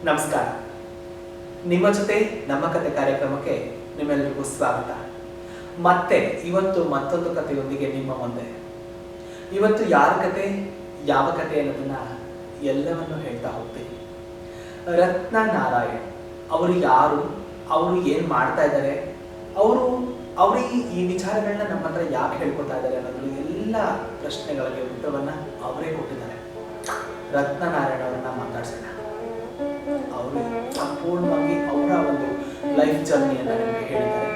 ನಮಸ್ಕಾರ. ನಿಮ್ಮ ಜೊತೆ ನಮ್ಮ ಕತೆ ಕಾರ್ಯಕ್ರಮಕ್ಕೆ ನಿಮ್ಮೆಲ್ಲರಿಗೂ ಸ್ವಾಗತ. ಮತ್ತೆ ಇವತ್ತು ಮತ್ತೊಂದು ಕಥೆಯೊಂದಿಗೆ ನಿಮ್ಮ ಮುಂದೆ. ಇವತ್ತು ಯಾರ ಕತೆ, ಯಾವ ಕತೆ ಅನ್ನೋದನ್ನ ಎಲ್ಲವನ್ನು ಹೇಳ್ತಾ ಹೋಗ್ತೀನಿ. ರತ್ನ ನಾರಾಯಣ್ ಅವರು ಯಾರು, ಅವರು ಏನು ಮಾಡ್ತಾ ಇದ್ದಾರೆ, ಅವರು ಈ ವಿಚಾರಗಳನ್ನ ನಮ್ಮ ಹತ್ರ ಯಾಕೆ ಹೇಳ್ಕೊತಾ ಇದ್ದಾರೆ ಅನ್ನೋದು ಎಲ್ಲ ಪ್ರಶ್ನೆಗಳಿಗೆ ಉತ್ತರವನ್ನ ಅವರೇ ಕೊಟ್ಟಿದ್ದಾರೆ. ರತ್ನ ನಾರಾಯಣ್ ಅವರನ್ನ ಮಾತಾಡ್ಸೋಣ. ಅವರು ಸಂಪೂರ್ಣವಾಗಿ ಅವರ ಒಂದು ಲೈಫ್ ಜರ್ನಿಯನ್ನು ನಿಮಗೆ ಹೇಳಿದ್ದಾರೆ.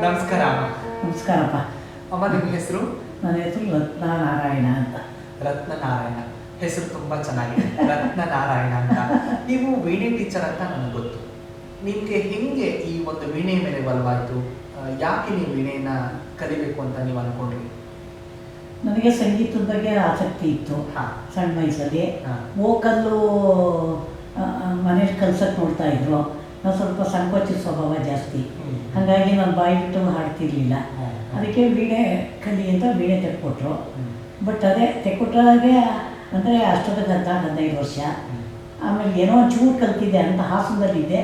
ನಮಸ್ಕಾರ. ನಮಸ್ಕಾರಪ್ಪ. ಅಮ್ಮ, ನಿಮ್ಮ ಹೆಸರು? ನನ್ನ ಹೆಸರು ರತ್ನ ನಾರಾಯಣ ಅಂತ. ರತ್ನ ನಾರಾಯಣ ಹೆಸರು ತುಂಬಾ ಚೆನ್ನಾಗಿದೆ. ರತ್ನ ನಾರಾಯಣ ಅಂತ. ನೀವು ವೀಣೆ ಟೀಚರ್ ಅಂತ ನನಗೆ ಗೊತ್ತು. ನಿಮಗೆ ಹೆಂಗೆ ಈ ಒಂದು ವೀಣೆ ಮೇಲೆ ಬಲವಾಯಿತು? ಯಾಕೆ ನೀವು ವೀಣೆಯನ್ನ ಕಲಿಬೇಕು ಅಂತ ನೀವು ಅನ್ಕೊಂಡ್ರಿ? ನನಗೆ ಸಂಗೀತದ ಬಗ್ಗೆ ಆಸಕ್ತಿ ಇತ್ತು ಸಣ್ಣ ವಯಸ್ಸಲ್ಲಿ. ವೋಕಲ್ಲು ಮನೇಲಿ ಕಲ್ಸಕ್ಕೆ ನೋಡ್ತಾ ಇದ್ರು. ನಾವು ಸ್ವಲ್ಪ ಸಂಕೋಚ ಸ್ವಭಾವ ಜಾಸ್ತಿ, ಹಾಗಾಗಿ ನಾನು ಬಾಯಿ ಬಿಟ್ಟು ಹಾಡ್ತಿರ್ಲಿಲ್ಲ. ಅದಕ್ಕೆ ವೀಣೆ ಕಲಿ ಅಂತ ವೀಣೆ ತೆಕ್ಕೊಟ್ರು. ಬಟ್ ಅದೇ ತೆಕ್ಕೊಟ್ಟಾಗೆ ಅಂದರೆ ಅಷ್ಟೊತ್ತಿಗೆ 15 ವರ್ಷ. ಆಮೇಲೆ ಏನೋ ಚೂರು ಕಲ್ತಿದ್ದೆ ಅಂತ ಹಾಸನದಲ್ಲಿದ್ದೆ,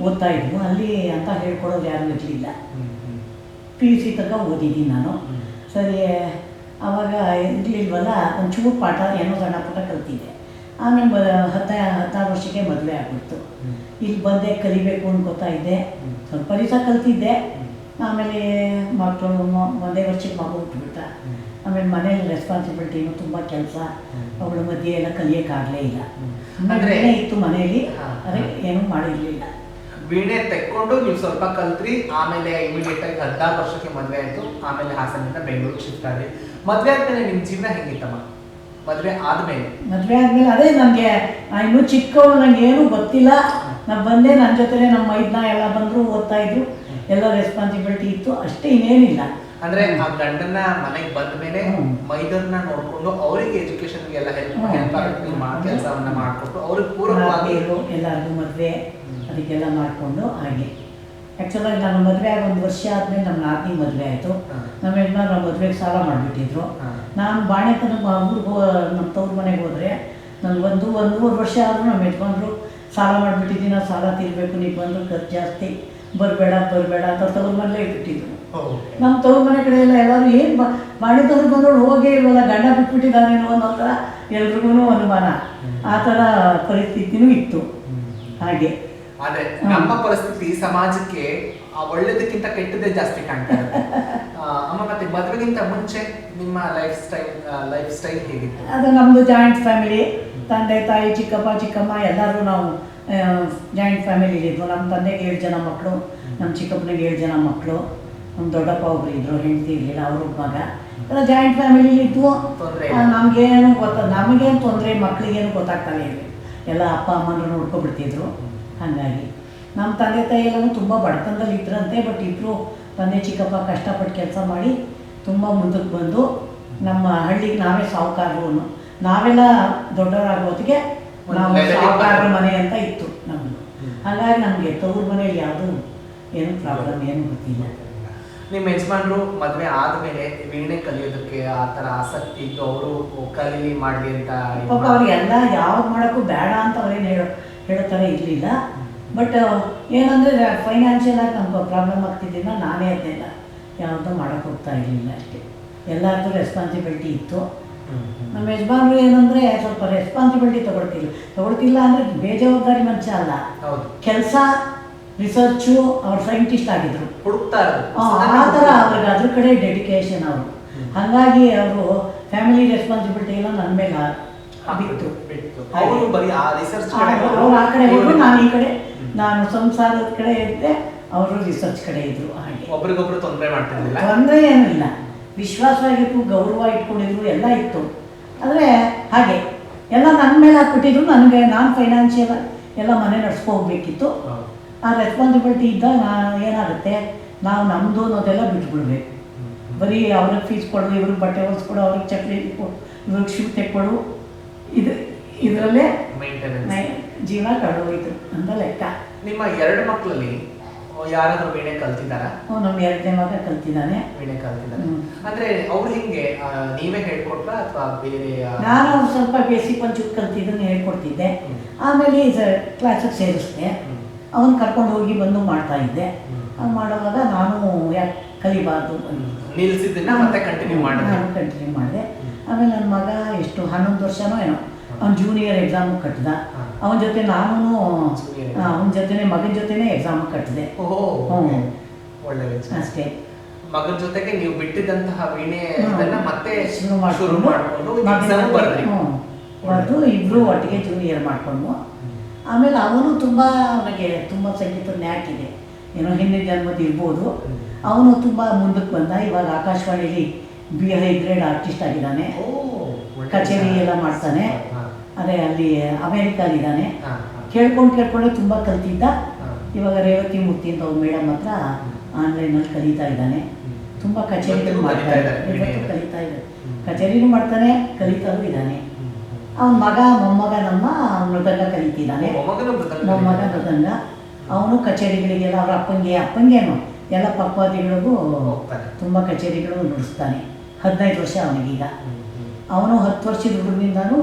ಓದ್ತಾ ಇದ್ವು. ಅಲ್ಲಿ ಅಂತ ಹೇಳ್ಕೊಡೋರು ಯಾರೂ ಇರಲಿಲ್ಲ. PUC ತನಕ ಓದಿದ್ದೀನಿ ನಾನು. ಸರಿ, ಆವಾಗ ಇರಲಿಲ್ವಲ್ಲ, ಒಂಚೂರು ಪಾಠ ಏನೋ ಸಣ್ಣ ಪುಟ್ಟ ಕಲ್ತಿದ್ದೆ. ಆಮೇಲೆ 16 ವರ್ಷಕ್ಕೆ ಮದುವೆ ಆಗ್ಬಿಡ್ತು. ಇಲ್ಲಿ ಬಂದೆ, ಕಲಿಬೇಕು ಅನ್ಕೋತಾ ಇದ್ದೆ. ಸ್ವಲ್ಪ ದಿವಸ ಕಲ್ತಿದ್ದೆ. ಆಮೇಲೆ ಮಕ್ಕಳು ಒಂದೇ ವರ್ಷಕ್ಕೆ ಮಗು ಹುಟ್ಟುಬಿಟ್ಟ. ಆಮೇಲೆ ಮನೇಲಿ ರೆಸ್ಪಾನ್ಸಿಬಿಲಿಟಿನೂ ತುಂಬ ಕೆಲಸ, ಅವಳ ಮಧ್ಯೆ ಎಲ್ಲ ಕಲಿಯೋಕ್ಕಾಗಲೇ ಇಲ್ಲ. ಅಂದರೆ ಇತ್ತು ಮನೆಯಲ್ಲಿ, ಅದೇ ಏನೂ ಮಾಡಿರಲಿಲ್ಲ. ವೀಣೆ ತೆಕ್ಕೊಂಡು ನೀವು ಸ್ವಲ್ಪ ಕಲ್ತ್ರಿ. ಆಮೇಲೆ ಇಮಿಡಿಯೇಟ್ ಆಗಿ 16 ವರ್ಷಕ್ಕೆ ಮದುವೆ ಆಯಿತು. ಆಮೇಲೆ ಹಾಸನದಿಂದ ಬೆಂಗಳೂರಿಗೆ ಶಿಫ್ಟ್ ಆದ್ರಿ. ಮದುವೆ ಆದ್ಮೇಲೆ ನಿಮ್ಮ ಜೀವನ ಹೆಂಗಿತ್ತಮ್ಮ? ಮದುವೆ ಆದ್ಮೇಲೆ ಅದೇ ನನಗೆ ಇನ್ನೂ ಚಿಕ್ಕವಳು, ನನಗೆ ಏನೂ ಗೊತ್ತಿಲ್ಲ. ನಾನು ಬಂದೆ, ನನ್ನ ಜೊತೆ ನಮ್ಮ ಮೈದ್ನ ಎಲ್ಲ ಬಂದರು, ಓದ್ತಾ ಇದ್ರು, ಎಲ್ಲ ರೆಸ್ಪಾನ್ಸಿಬಿಲಿಟಿ ಇತ್ತು, ಅಷ್ಟೇ, ಇನ್ನೇನಿಲ್ಲ. ಅಂದ್ರೆ ಆ ಗಂಡನ ಮನೆಗೆ ಬಂದ ಮೇಲೆ ಮೈದನ್ನ ನೋಡ್ಕೊಂಡು ಅವರಿಗೆ ಎಜುಕೇಶನ್ಗೆ ಎಲ್ಲ ಹೆಲ್ಪ್ ಕೆಲಸವನ್ನ ಮಾಡಿಕೊಟ್ಟು ಅವ್ರಿಗೆ ಪೂರಕವಾಗಿ ಎಲ್ಲರಿಗೂ ಮದುವೆ ಅದಕ್ಕೆಲ್ಲ ಮಾಡಿಕೊಂಡು ಹಾಗೆ. ಆ್ಯಕ್ಚುಲಾಗಿ ನಾನು ಮದುವೆ ಆಗಿ 1 ವರ್ಷ ಆದಮೇಲೆ ನಮ್ಮ ನಾದಿನಿ ಮದುವೆ ಆಯಿತು. ನಮ್ಮ ಯಜಮಾನ್ರು ಮದುವೆಗೆ ಸಾಲ ಮಾಡಿಬಿಟ್ಟಿದ್ರು. ನಾನು ಬಾಣೆತನ ಊರಿಗೆ ನಮ್ಮ ತವ್ರ ಮನೆಗೆ ಹೋದರೆ ನನಗೆ 1-1.5 ವರ್ಷ ಆದರೂ ನಮ್ಮ ಯಜಮಾನ್ರು ಸಾಲ ಮಾಡಿಬಿಟ್ಟಿದ್ದೀನಿ, ನಾವು ಸಾಲ ತೀರಬೇಕು, ನೀವು ಬಂದರೂ ಖರ್ಚು ಜಾಸ್ತಿ, ಬರಬೇಡ ಅಂತ ತವ್ರ ಮನೇಲೇ ಇಟ್ಬಿಟ್ಟಿದ್ರು. ನಮ್ಮ ತವ್ರ ಮನೆ ಕಡೆ ಎಲ್ಲರೂ ಏನು ಬಾಣೆತವ್ರು ಬಂದೋಳು ಹೋಗೇ ಇಲ್ವಲ್ಲ, ಗಂಡ ಬಿಟ್ಬಿಟ್ಟಿದ್ದಾನೇನೋ ಅನ್ನೋ ಥರ ಎಲ್ರಿಗೂ ಅನುಮಾನ. ಆ ಥರ ಪರಿಸ್ಥಿತಿನೂ ಇತ್ತು. ಹಾಗೆ ಆದ್ರೆ ನಮ್ಮ ಪರಿಸ್ಥಿತಿ ಸಮಾಜಕ್ಕೆ ಒಳ್ಳೇದಕ್ಕಿಂತ ಕೆಟ್ಟದೇ ಜಾಸ್ತಿ ಕಾಣ್ತಾ ಇದೆ. ಅಮ್ಮ, ಮತ್ತೆ ಮದುವೆಗಿಂತ ಮುಂಚೆ ನಿಮ್ಮ ಲೈಫ್ ಸ್ಟೈಲ್ ಹೇಗಿತ್ತು? ಅದು ನಮ್ಮದು ಜಾಯಿಂಟ್ ಫ್ಯಾಮಿಲಿ. ತಂದೆ ತಾಯಿ, ಚಿಕ್ಕಪ್ಪ ಚಿಕ್ಕಮ್ಮ ಎಲ್ಲರೂ ನಾವು ಜಾಯಿಂಟ್ ಫ್ಯಾಮಿಲಿಲಿದ್ವು. ನಮ್ಮ ತಂದೆಗೆ 7 ಜನ ಮಕ್ಕಳು, ನಮ್ಮ ಚಿಕ್ಕಪ್ಪನಿಗೆ 7 ಜನ ಮಕ್ಕಳು, ನಮ್ಮ ದೊಡ್ಡಪ್ಪ ಒಬ್ರು ಇದ್ರು, ಹೆಂಡತಿ ಇರಲಿಲ್ಲ, ಅವ್ರ ಮಗ. ಎಲ್ಲ ಜಾಯಿಂಟ್ ಫ್ಯಾಮಿಲಿಲಿದ್ವು. ನಮಗೇನು ನಮಗೇನು ತೊಂದರೆ, ಮಕ್ಕಳಿಗೇನು ಗೊತ್ತಾಗ್ತಾನೆ ಇಲ್ಲ. ಎಲ್ಲ ಅಪ್ಪ ಅಮ್ಮನೂ ನೋಡ್ಕೊಬಿಡ್ತಿದ್ರು. ಹಾಗಾಗಿ ನಮ್ಮ ತಂದೆ ತಾಯಿ ಎಲ್ಲನೂ ತುಂಬ ಬಡತನದಲ್ಲಿ ಇದ್ರಂತೆ. ಬಟ್ ಇಬ್ಬರು ತಂದೆ ಚಿಕ್ಕಪ್ಪ ಕಷ್ಟಪಟ್ಟು ಕೆಲಸ ಮಾಡಿ ತುಂಬ ಮುಂದಕ್ಕೆ ಬಂದು ನಮ್ಮ ಹಳ್ಳಿಗೆ ನಾವೇ ಸಾಹುಕಾರರು. ನಾವೆಲ್ಲ ದೊಡ್ಡವರಾಗೋತ್ತಿಗೆ ನಾವು ಸಾಹುಕಾರರ ಮನೆ ಅಂತ ಇತ್ತು ನಮ್ಮದು. ಹಾಗಾಗಿ ನಮಗೆ ತವ್ರ ಮನೆಯಲ್ಲಿ ಯಾವುದೂ ಏನು ಪ್ರಾಬ್ಲಮ್ ಏನು ಗೊತ್ತಿಲ್ಲ. ನಿಮ್ಮ ಯಜಮಾನ್ರು ಮದುವೆ ಆದ್ಮೇಲೆ ವೀಣೆ ಕಲಿಯೋದಕ್ಕೆ ಆ ಥರ ಆಸಕ್ತಿ ಇದ್ದು ಅವರು ಕಲೀಲಿ ಮಾಡಲಿ ಅಂತ ಪಾಪ ಅವ್ರಿಗೆಲ್ಲ ಯಾವ್ದು ಮಾಡೋಕ್ಕೂ ಬೇಡ ಅಂತ ಅವ್ರೇನು ಹೇಳೋ ಥರ ಇರಲಿಲ್ಲ. ಬಟ್ ಏನಂದರೆ ಫೈನಾನ್ಷಿಯಲ್ ಆಗಿ ನಮ್ಗೆ ಪ್ರಾಬ್ಲಮ್ ಆಗ್ತಿದ್ದಿಲ್ಲ, ನಾನೇ ಅದನ್ನೆಲ್ಲ ಯಾವುದೂ ಮಾಡೋಕ್ಕೆ ಹೋಗ್ತಾ ಇರಲಿಲ್ಲ ಅಷ್ಟೇ. ಎಲ್ಲರದ್ದು ರೆಸ್ಪಾನ್ಸಿಬಿಲಿಟಿ ಇತ್ತು. ನಮ್ಮ ಯಜಮಾನ್ರು ಏನಂದರೆ ಸ್ವಲ್ಪ ರೆಸ್ಪಾನ್ಸಿಬಿಲಿಟಿ ತಗೊಳ್ತಿಲ್ಲ ಅಂದರೆ ಬೇಜವಾಬ್ದಾರಿ ಮನುಷ್ಯ ಅಲ್ಲ. ಕೆಲಸ ರಿಸರ್ಚು ಅವ್ರು ಸೈಂಟಿಸ್ಟ್ ಆಗಿದ್ರು, ಆ ಥರ ಅವ್ರಿಗೆ ಅದ್ರ ಕಡೆ ಡೆಡಿಕೇಶನ್ ಅವರು. ಹಾಗಾಗಿ ಅವರು ಫ್ಯಾಮಿಲಿ ರೆಸ್ಪಾನ್ಸಿಬಿಲಿಟಿ ಎಲ್ಲ ನನ್ನ ಮೇಲೆ ಬಿತ್ತು. ಅವ್ರು ಆ ಕಡೆ ಹೋದ್ರು, ನಾನು ಈ ಕಡೆ, ನಾನು ಸಂಸಾರದ ಕಡೆ ಇದ್ದೆ, ಅವರು ರಿಸರ್ಚ್ ಕಡೆ ಇದ್ರು. ಹಾಗೆ ಒಬ್ರಿಗೊಬ್ರು ತೊಂದರೆ ಏನಿಲ್ಲ, ವಿಶ್ವಾಸವಾಗಿತ್ತು, ಗೌರವ ಇಟ್ಕೊಂಡಿದ್ರು, ಎಲ್ಲ ಇತ್ತು. ಆದರೆ ಹಾಗೆ ಎಲ್ಲ ನನ್ನ ಮೇಲೆ ಹಾಕ್ಬಿಟ್ಟಿದ್ರು. ನಾನು ಫೈನಾನ್ಷಿಯಲ್ ಎಲ್ಲ ಮನೆ ನಡೆಸ್ಕೋಗ್ಬೇಕಿತ್ತು. ಆ ರೆಸ್ಪಾನ್ಸಿಬಿಲಿಟಿ ಇದ್ದಾಗ ಏನಾಗುತ್ತೆ, ನಾವು ನಮ್ಮದು ಅನ್ನೋದೆಲ್ಲ ಬಿಟ್ಬಿಡ್ಬೇಕು. ಬರೀ ಅವ್ರಿಗೆ ಫೀಸ್ ಕೊಡೋದು, ಇವ್ರಿಗೆ ಬಟ್ಟೆ ಹೊಲಿಸ್ಕೊಡು, ಅವ್ರಿಗೆ ಚಕ್ಲಿ ಇವ್ರಿಗೆ ಶೂ ತೆಕ್ಕೊಡು, ಇದರಲ್ಲೇ ಜೀವನ ಕಳೆದೋಯ್ತು ಅಂತ ಲೆಕ್ಕ. ನಿಮ್ಮ 2 ಮಕ್ಕಳಲ್ಲಿ ಯಾರಾದ್ರೂ ವೀಣೆ ಕಲ್ತಿದ್ದಾರಾ? ನಮ್ಮ 2ನೇ ಮಗ ಕಲ್ತಿದ್ದಾನೆ. ವೀಣೆ ಕಲ್ತಿದ್ದಾನೆ ಅಂದ್ರೆ ಅವ್ರು ಹಿಂಗೆ ನೀವೇ ಹೇಳ್ಕೊಟ್ರಾ ಅಥವಾ ಬೇರೆ? ನಾನು ಸ್ವಲ್ಪ ಬೇಸಿಕ್ ಒಂಚೂರು ಕಲ್ತಿದ್ದನ್ನು ಹೇಳ್ಕೊಡ್ತಿದ್ದೆ. ಆಮೇಲೆ ಕ್ಲಾಸಿಗೆ ಸೇರಿಸಿದೆ. ಅವನು ಕರ್ಕೊಂಡು ಹೋಗಿ ಬಂದು ಮಾಡ್ತಾ ಇದ್ದೆ. ಮಾಡುವಾಗ ನಾನು ಯಾಕೆ ಕಲಿಬಾರ್ದು ನಿಲ್ಸಿದ್ದನ್ನ ಮತ್ತೆ ಕಂಟಿನ್ಯೂ ಮಾಡಿದೆ. ಆಮೇಲೆ ನನ್ನ ಮಗ ಎಷ್ಟು 11 ವರ್ಷನೋ ಏನೋ, ಅವ್ನು ಜೂನಿಯರ್ ಎಕ್ಸಾಮ್ ಕಟ್ಟಿದ. ಅವನ ಜೊತೆ ನಾನು ಅವನ ಜೊತೆನೆ ಮಗನ ಜೊತೆನೆ ಎಕ್ಸಾಮ್ ಕಟ್ಟಿದೆ. ಅಷ್ಟೇ. ಮಗನ ಜೊತೆಗೆ ನೀವು ಬಿಟ್ಟಿದ್ದಂತಹ ವೀಣೆ ಮತ್ತೆ ಶುರು ಮಾಡಿಕೊಂಡು ಇಬ್ರು ಒಟ್ಟಿಗೆ ಜೂನಿಯರ್ ಮಾಡಿಕೊಂಡು, ಆಮೇಲೆ ಅವನು ಅವನಿಗೆ ತುಂಬ ಸಂಗೀತದ ನ್ಯಾಕ್ ಇದೆ, ಏನೋ ಹಿಂದಿನ ಜನ್ಮದ ಇರ್ಬೋದು. ಅವನು ತುಂಬ ಮುಂದಕ್ಕೆ ಬಂದ. ಇವಾಗ ಆಕಾಶವಾಣಿಲಿ ಹೈ ಗ್ರೇಡ್ ಆರ್ಟಿಸ್ಟ್ ಆಗಿದ್ದಾನೆ, ಕಚೇರಿ ಎಲ್ಲ ಮಾಡ್ತಾನೆ. ಅದೇ ಅಲ್ಲಿ ಅಮೇರಿಕಾಲಿದ್ದಾನೆ. ಕೇಳ್ಕೊಂಡು ತುಂಬ ಕಲ್ತಿದ್ದ. ಇವಾಗ ರೇವತಿ ಮೂರ್ತಿ ಅಂತ ಅವ್ರ ಮೇಡಮ್ ಹತ್ರ ಆನ್ಲೈನಲ್ಲಿ ಕಲಿತಾ ಇದ್ದಾನೆ. ತುಂಬ ಕಚೇರಿಗಳು ಮಾಡ್ತಾ ಇದ್ದಾರೆ, ಕಲಿತಾ ಇದ್ದಾರೆ. ಕಚೇರಿನೂ ಮಾಡ್ತಾನೆ, ಕಲಿತಾನೂ ಇದ್ದಾನೆ. ಅವನ ಮಗ ಮೊಮ್ಮಗ ನಮ್ಮ ಮೃದಂಗ ಕಲಿತಿದ್ದಾನೆ. ಮೊಮ್ಮಗ ಮೃದಂಗ. ಅವನು ಕಚೇರಿಗಳಿಗೆಲ್ಲ ಅವ್ರ ಅಪ್ಪಂಗೇನು ಎಲ್ಲ ಪಕ್ವಾದಿಗಳಿಗೂ ತುಂಬ ಕಚೇರಿಗಳು ನುಡಿಸ್ತಾನೆ. 15 ವರ್ಷ ಅವನಿಗೀಗ. ಅವನು 10 ವರ್ಷದ ಹುಡುಗನಿಂದಾನು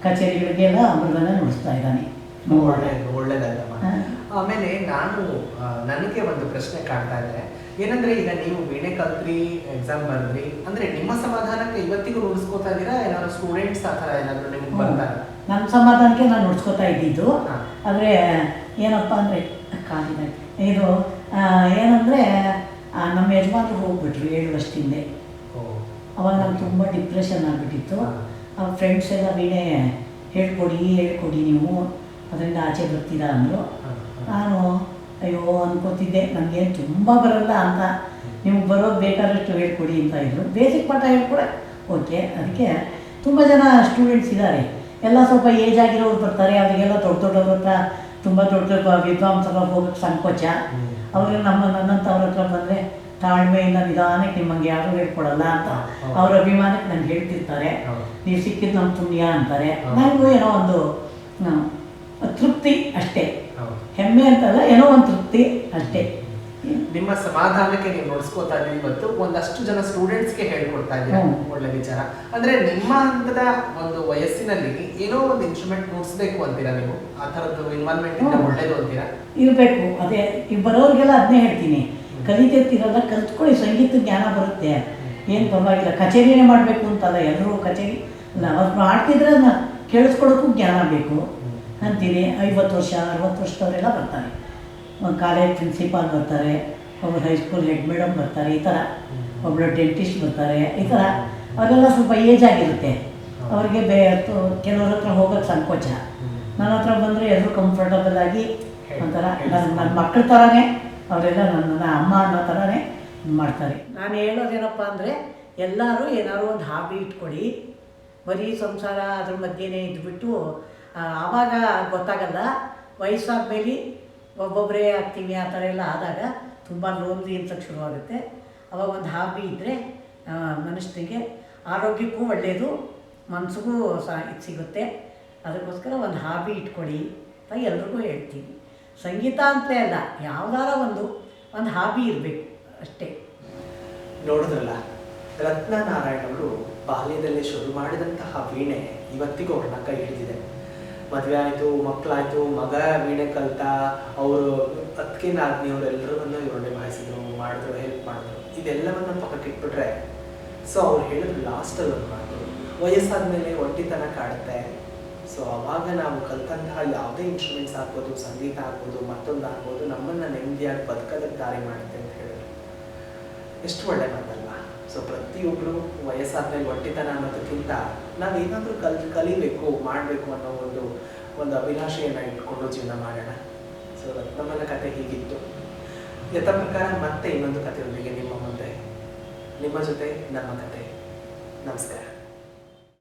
ಕಚೇರಿಗಳಿಗೆಲ್ಲ ಮೃದಂಗ ನುಡಿಸ್ತಾ ಇದ್ದಾನೆ. ಒಳ್ಳೆಯದಲ್ಲ. ಆಮೇಲೆ ನನಗೆ ಒಂದು ಪ್ರಶ್ನೆ ಕಾಡ್ತಾ ಇದೆ. ಏನಂದ್ರೆ ಈಗ ನೀವು ವೀಣೆ ಕಲ್ತ್ರಿ, ಎಕ್ಸಾಮ್ ಬರೆದ್ರಿ ಅಂದ್ರೆ ನಿಮ್ಮ ಸಮಾಧಾನಕ್ಕೆ ಇವತ್ತಿಗೂ ನುಡಿಸ್ಕೋತಾ ಇದ್ದೀರಾ? ಏನಾದ್ರು ಸ್ಟೂಡೆಂಟ್ಸ್ ಆ ಥರ ಏನಾದ್ರು ನಿಮ್ಗೆ ಬರ್ತಾರೆ? ನಮ್ಮ ಸಮಾಧಾನಕ್ಕೆ ನಾನು ನುಡಿಸ್ಕೋತಾ ಇದ್ದಿದ್ದು. ಆದರೆ ಏನಪ್ಪ ಅಂದರೆ ಕಾಲಿನ ಇದು ಏನಂದರೆ ನಮ್ಮ ಯಜಮಾನ್ರು ಹೋಗ್ಬಿಟ್ರು 7 ವರ್ಷದಿಂದ. ಅವಾಗ ನಂಗೆ ತುಂಬ ಡಿಪ್ರೆಷನ್ ಆಗಿಬಿಟ್ಟಿತ್ತು. ಅವ್ರ ಫ್ರೆಂಡ್ಸ್ ಎಲ್ಲ ವೀಣೆ ಹೇಳ್ಕೊಡಿ ನೀವು, ಅದರಿಂದ ಆಚೆ ಬರ್ತೀರಾ ಅಂದರು. ನಾನು ಅಯ್ಯೋ ಅನ್ಕೋತಿದ್ದೆ, ನನಗೇನು ತುಂಬ ಬರಲ್ಲ ಅಂತ. ನಿಮ್ಗೆ ಬರೋದು ಬೇಕಾದಷ್ಟು ಹೇಳ್ಕೊಡಿ ಅಂತ ಇದ್ರು. ಬೇಸಿಕ್ ಪಾಠ ಹೇಳ್ಕೊಡ ಓಕೆ. ಅದಕ್ಕೆ ತುಂಬ ಜನ ಸ್ಟೂಡೆಂಟ್ಸ್ ಇದ್ದಾರೆ. ಎಲ್ಲ ಸ್ವಲ್ಪ ಏಜ್ ಆಗಿರೋರು ಬರ್ತಾರೆ. ಅವರಿಗೆಲ್ಲ ದೊಡ್ಡವ್ರ ಹತ್ರ ತುಂಬ ದೊಡ್ಡ ವಿದ್ವಾಂಸರ ಹೋಗೋಕ್ಕೆ ಸಂಕೋಚ. ಅವ್ರಿಗೆ ನನ್ನಂಥವ್ರ ಹತ್ರ ಬಂದರೆ ತಾಳ್ಮೆಯಿಂದ ನಿಧಾನಕ್ಕೆ ನಿಮಗೆ ಯಾರೂ ಹೇಳ್ಕೊಡಲ್ಲ ಅಂತ ಅವ್ರ ಅಭಿಮಾನಕ್ಕೆ ನನಗೆ ಹೇಳ್ತಿರ್ತಾರೆ. ನೀವು ಸಿಕ್ಕಿದ್ದು ನಮ್ಮ ಪುಣ್ಯ ಅಂತಾರೆ. ನನಗೂ ಏನೋ ಒಂದು ತೃಪ್ತಿ ಅಷ್ಟೇ, ಹೆಮ್ಮೆ ಅಂತಲ್ಲ, ಏನೋ ಒಂದು ತೃಪ್ತಿ ಅಷ್ಟೇ. ನಿಮ್ಮ ಸಮಾಧಾನಕ್ಕೆ ನೀವು ನೋಡ್ಸ್ಕೋತಾ ಇದ್ದೀವಿ. ಇವತ್ತು ಒಂದಷ್ಟು ಜನ ಸ್ಟೂಡೆಂಟ್ಸ್ಗೆ ಹೇಳ್ಕೊಡ್ತಾ ಇದ್ದೀರಾ, ಒಳ್ಳೆ ವಿಚಾರ. ಅಂದ್ರೆ ನಿಮ್ಮ ಹಂತದ ಒಂದು ವಯಸ್ಸಿನಲ್ಲಿ ಏನೋ ಒಂದು ಇನ್ಸ್ಟ್ರೂಮೆಂಟ್ ನುಡಿಸ್ಬೇಕು ಅಂತೀರಾ ನೀವು? ಆ ಥರದ್ದು ಇನ್ವಾಲ್ವ್ಮೆಂಟ್ ಇಂದ ಒಳ್ಳೇದು ಅಂತೀರಾ? ಇರಬೇಕು. ಅದೇ ಈಗ ಬರೋರಿಗೆಲ್ಲ ಅದನ್ನೇ ಹೇಳ್ತೀನಿ, ಕಲಿತಿರ್ತೀರಲ್ಲ, ಕಲ್ತ್ಕೊಳ್ಳಿ, ಸಂಗೀತ ಜ್ಞಾನ ಬರುತ್ತೆ, ಏನು ಪರವಾಗಿಲ್ಲ. ಕಚೇರಿನೇ ಮಾಡಬೇಕು ಅಂತಲ್ಲ, ಎಲ್ಲರೂ ಕಚೇರಿ ಅಲ್ಲ, ಅವ್ರು ಮಾಡ್ತಿದ್ರೆ ಅದನ್ನ ಕೇಳಿಸ್ಕೊಳ್ಳೋಕ್ಕೂ ಜ್ಞಾನ ಬೇಕು ಅಂತೀನಿ. 50 ವರ್ಷ 60 ವರ್ಷದವರೆಲ್ಲ ಬರ್ತಾರೆ. ಒಂದು ಕಾಲೇಜ್ ಪ್ರಿನ್ಸಿಪಾಲ್ ಬರ್ತಾರೆ, ಒಬ್ಬರು ಹೈಸ್ಕೂಲ್ ಹೆಡ್ ಮೇಡಮ್ ಬರ್ತಾರೆ, ಈ ಥರ ಒಬ್ಬರು ಡೆಂಟಿಸ್ಟ್ ಬರ್ತಾರೆ, ಈ ಥರ. ಅವರೆಲ್ಲ ಸ್ವಲ್ಪ ಏಜ್ ಆಗಿರುತ್ತೆ. ಅವ್ರಿಗೆ ಕೆಲವ್ರ ಹತ್ರ ಹೋಗೋಕ್ಕೆ ಸಂಕೋಚ. ನನ್ನ ಹತ್ರ ಬಂದರೆ ಎಲ್ಲರೂ ಕಂಫರ್ಟಬಲ್ ಆಗಿ ಒಂಥರ ನನ್ನ ಮಕ್ಕಳ ಥರನೇ ಅವರೆಲ್ಲ ನನ್ನ ಅಮ್ಮ ಅನ್ನೋ ಥರನೇ ಮಾಡ್ತಾರೆ. ನಾನು ಹೇಳೋದೇನಪ್ಪ ಅಂದರೆ, ಎಲ್ಲರೂ ಏನಾದ್ರು ಒಂದು ಹಾಬಿ ಇಟ್ಕೊಳ್ಳಿ. ಬರೀ ಸಂಸಾರ ಅದ್ರ ಮಧ್ಯೆನೇ ಇದ್ಬಿಟ್ಟು ಆವಾಗ ಗೊತ್ತಾಗಲ್ಲ. ವಯಸ್ಸಾದ ಮೇಲೆ ಒಬ್ಬೊಬ್ಬರೇ ಆಗ್ತೀವಿ ಆ ಥರ ಎಲ್ಲ ಆದಾಗ ತುಂಬ ಲೋನ್ಲಿ ಅನ್ಸೋಕ್ಕೆ ಶುರುವಾಗುತ್ತೆ. ಅವಾಗ ಒಂದು ಹಾಬಿ ಇದ್ದರೆ ಮನುಷ್ಯನಿಗೆ ಆರೋಗ್ಯಕ್ಕೂ ಒಳ್ಳೆಯದು, ಮನಸ್ಸಿಗೂ ಇದು ಸಿಗುತ್ತೆ. ಅದಕ್ಕೋಸ್ಕರ ಒಂದು ಹಾಬಿ ಇಟ್ಕೊಳ್ಳಿ ಅಂತ ಎಲ್ರಿಗೂ ಹೇಳ್ತೀನಿ. ಸಂಗೀತ ಅಂತಲೇ ಅಲ್ಲ, ಯಾವುದಾರ ಒಂದು ಹಾಬಿ ಇರಬೇಕು ಅಷ್ಟೇ. ನೋಡಿದ್ರಲ್ಲ, ರತ್ನನಾರಾಯಣ್ ಅವರು ಬಾಲ್ಯದಲ್ಲೇ ಶುರು ಮಾಡಿದಂತಹ ವೀಣೆ ಇವತ್ತಿಗೂ ಅವ್ರನ್ನ ಕೈ ಹಿಡಿದಿದೆ. ಮದುವೆ ಆಯಿತು, ಮಕ್ಕಳಾಯಿತು, ಮಗ ವೀಣೆ ಕಲಿತ, ಅವರು ಅದಕ್ಕೆ ನಾದ್ನಿಯವರೆಲ್ಲರನ್ನ ಇವರು ನಿಭಾಯಿಸಿದ್ರು, ಮಾಡಿದ್ರು, ಹೆಲ್ಪ್ ಮಾಡಿದ್ರು. ಇದೆಲ್ಲವನ್ನ ಪಕ್ಕಕ್ಕೆ ಇಟ್ಬಿಟ್ರೆ, ಸೊ ಅವ್ರು ಹೇಳಿದ್ರು ಲಾಸ್ಟಲ್ಲಿ ಒಂದು ಮಾತು, ವಯಸ್ಸಾದ್ಮೇಲೆ ಒಂಟಿತನ ಕಾಡುತ್ತೆ. ಸೊ ಅವಾಗ ನಾವು ಕಲ್ತಂತಹ ಯಾವುದೇ ಇನ್ಸ್ಟ್ರೂಮೆಂಟ್ಸ್ ಆಗ್ಬೋದು, ಸಂಗೀತ ಆಗ್ಬೋದು, ಮತ್ತೊಂದು ಆಗ್ಬೋದು, ನಮ್ಮನ್ನು ನೆಮ್ಮದಿಯಾಗಿ ಬದುಕೋದಕ್ಕೆ ದಾರಿ ಮಾಡುತ್ತೆ ಅಂತ ಹೇಳಿದ್ರು. ಎಷ್ಟು ಒಳ್ಳೆ ಮಾತಲ್ವಾ? ಸೊ ಪ್ರತಿಯೊಬ್ಬರು ವಯಸ್ಸಾದ್ಮೇಲೆ ಒಂಟಿತನ ಅನ್ನೋದಕ್ಕಿಂತ ನಾವೇನಾದರೂ ಕಲಿಬೇಕು, ಮಾಡಬೇಕು ಅನ್ನೋ ಒಂದು ಅಭಿಲಾಷೆಯನ್ನು ಇಟ್ಕೊಂಡು ಜೀವನ ಮಾಡೋಣ. ಸೊ ರತ್ನಮ್ಮನ ಕತೆ ಹೀಗಿತ್ತು. ಯಥ ಪ್ರಕಾರ ಮತ್ತೆ ಇನ್ನೊಂದು ಕಥೆಯೊಂದಿಗೆ ನಿಮ್ಮ ಮುಂದೆ, ನಿಮ್ಮ ಜೊತೆ ನಮ್ಮ ಕತೆ. ನಮಸ್ಕಾರ.